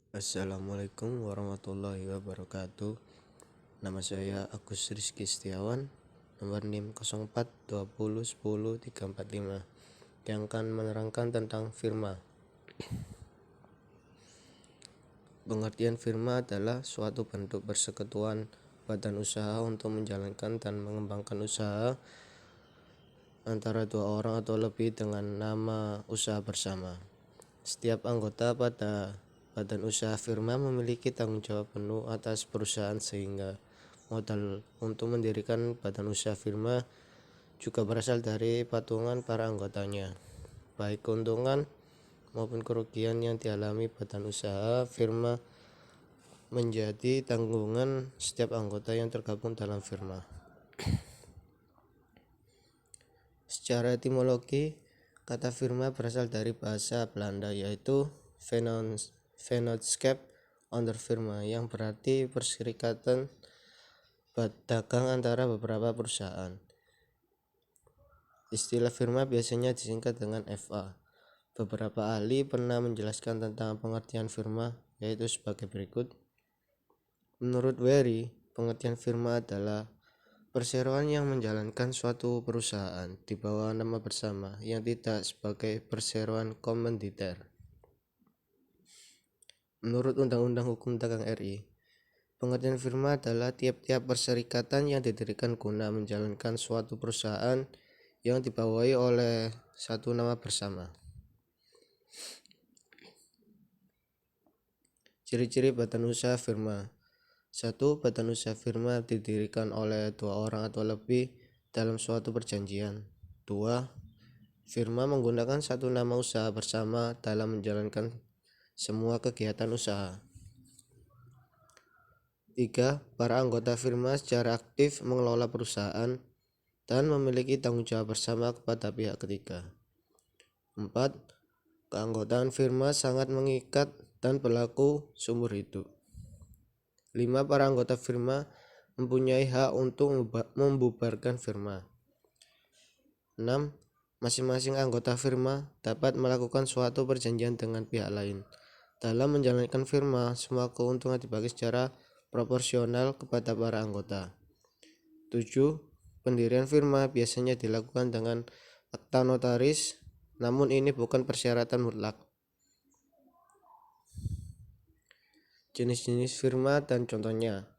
Assalamualaikum warahmatullahi wabarakatuh. Nama saya Agus Rizky Setiawan, nomor NIM 0420100345, yang akan menerangkan tentang firma. Pengertian firma adalah suatu bentuk persekutuan badan usaha untuk menjalankan dan mengembangkan usaha antara dua orang atau lebih dengan nama usaha bersama. Setiap anggota pada badan usaha firma memiliki tanggung jawab penuh atas perusahaan, sehingga modal untuk mendirikan badan usaha firma juga berasal dari patungan para anggotanya. Baik keuntungan maupun kerugian yang dialami badan usaha firma menjadi tanggungan setiap anggota yang tergabung dalam firma. Secara etimologi, kata firma berasal dari bahasa Belanda, yaitu Vennootschap Ondernemen, yang berarti perserikatan dagang antara beberapa perusahaan. Istilah firma biasanya disingkat dengan FA. Beberapa ahli pernah menjelaskan tentang pengertian firma, yaitu sebagai berikut. Menurut Wery, pengertian firma adalah perseroan yang menjalankan suatu perusahaan di bawah nama bersama yang tidak sebagai perseroan komanditer. Menurut Undang-Undang Hukum Dagang RI, pengertian firma adalah tiap-tiap perserikatan yang didirikan guna menjalankan suatu perusahaan yang dibawahi oleh satu nama bersama. Ciri-ciri badan usaha firma. 1. Badan usaha firma didirikan oleh dua orang atau lebih dalam suatu perjanjian. 2. Firma menggunakan satu nama usaha bersama dalam menjalankan semua kegiatan usaha. 3. Para anggota firma secara aktif mengelola perusahaan dan memiliki tanggung jawab bersama kepada pihak ketiga. 4. Keanggotaan firma sangat mengikat dan berlaku seumur hidup. 5. Para anggota firma mempunyai hak untuk membubarkan firma. 6. Masing-masing anggota firma dapat melakukan suatu perjanjian dengan pihak lain. Dalam menjalankan firma, semua keuntungan dibagi secara proporsional kepada para anggota. 7. Pendirian firma biasanya dilakukan dengan akta notaris, namun ini bukan persyaratan mutlak. Jenis-jenis firma dan contohnya.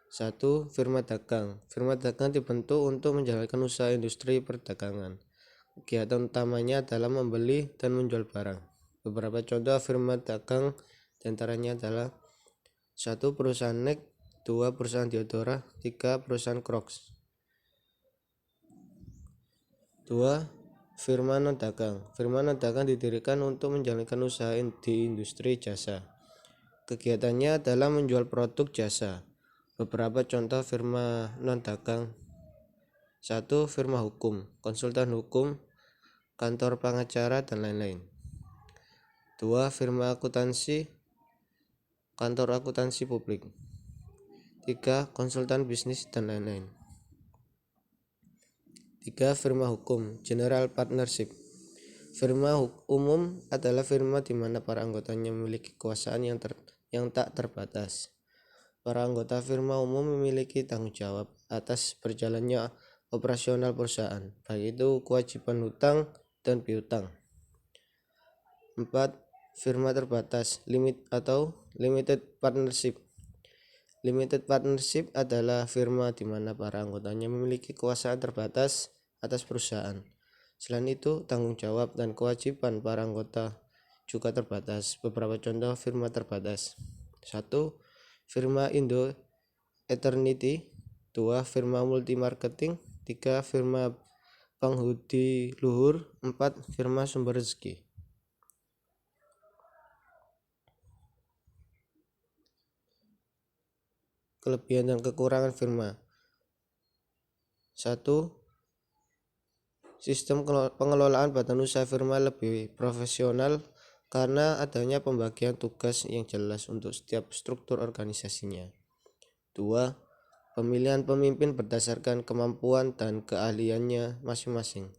1. Firma dagang. Firma dagang dibentuk untuk menjalankan usaha industri perdagangan. Kegiatan utamanya adalah membeli dan menjual barang. Beberapa contoh firma dagang diantaranya adalah 1. Perusahaan NEK, 2. Perusahaan Diodora, 3. Perusahaan Crocs. 2. Firma non-dagang. Firma non-dagang didirikan untuk menjalankan usaha di industri jasa. Kegiatannya adalah menjual produk jasa. Beberapa contoh firma non-dagang. 1. Firma hukum, konsultan hukum, kantor pengacara, dan lain-lain. 2. Firma akuntansi, kantor akuntansi publik. 3. Konsultan bisnis, dan lain-lain. 3. Firma hukum, general partnership. Firma umum adalah firma di mana para anggotanya memiliki kekuasaan yang tak terbatas. Para anggota firma umum memiliki tanggung jawab atas berjalannya operasional perusahaan, baik itu kewajiban hutang dan piutang. 4. Firma terbatas, limited partnership. Limited partnership adalah firma di mana para anggotanya memiliki kekuasaan terbatas atas perusahaan. Selain itu, tanggung jawab dan kewajiban para anggota juga terbatas. Beberapa contoh firma terbatas. 1. Firma Indo Eternity. 2. Firma Multi Marketing. 3. Firma Penghudi Luhur. 4. Firma Sumber Rezeki. Kelebihan dan kekurangan firma. 1. Sistem pengelolaan badan usaha firma lebih profesional karena adanya pembagian tugas yang jelas untuk setiap struktur organisasinya. 2. Pemilihan pemimpin berdasarkan kemampuan dan keahliannya masing-masing.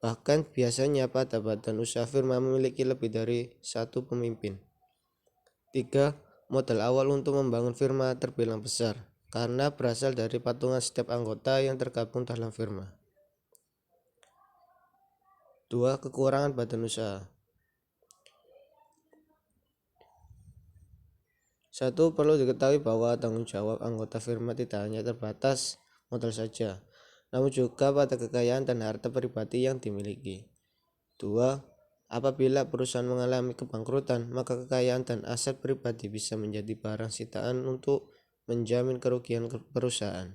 Bahkan biasanya pada badan usaha firma memiliki lebih dari satu pemimpin. 3. Modal awal untuk membangun firma terbilang besar karena berasal dari patungan setiap anggota yang tergabung dalam firma. 2. Kekurangan badan usaha. 1. Perlu diketahui bahwa tanggung jawab anggota firma tidak hanya terbatas modal saja, namun juga pada kekayaan dan harta pribadi yang dimiliki. 2. Apabila perusahaan mengalami kebangkrutan, maka kekayaan dan aset pribadi bisa menjadi barang sitaan untuk menjamin kerugian perusahaan.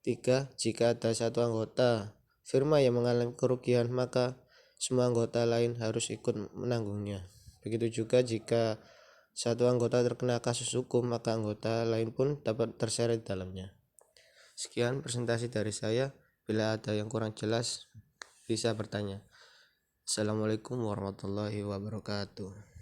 3. Jika ada satu anggota firma yang mengalami kerugian, maka semua anggota lain harus ikut menanggungnya. Begitu juga jika satu anggota terkena kasus hukum, maka anggota lain pun dapat terseret dalamnya. Sekian presentasi dari saya. Bila ada yang kurang jelas, bisa bertanya. Assalamualaikum warahmatullahi wabarakatuh.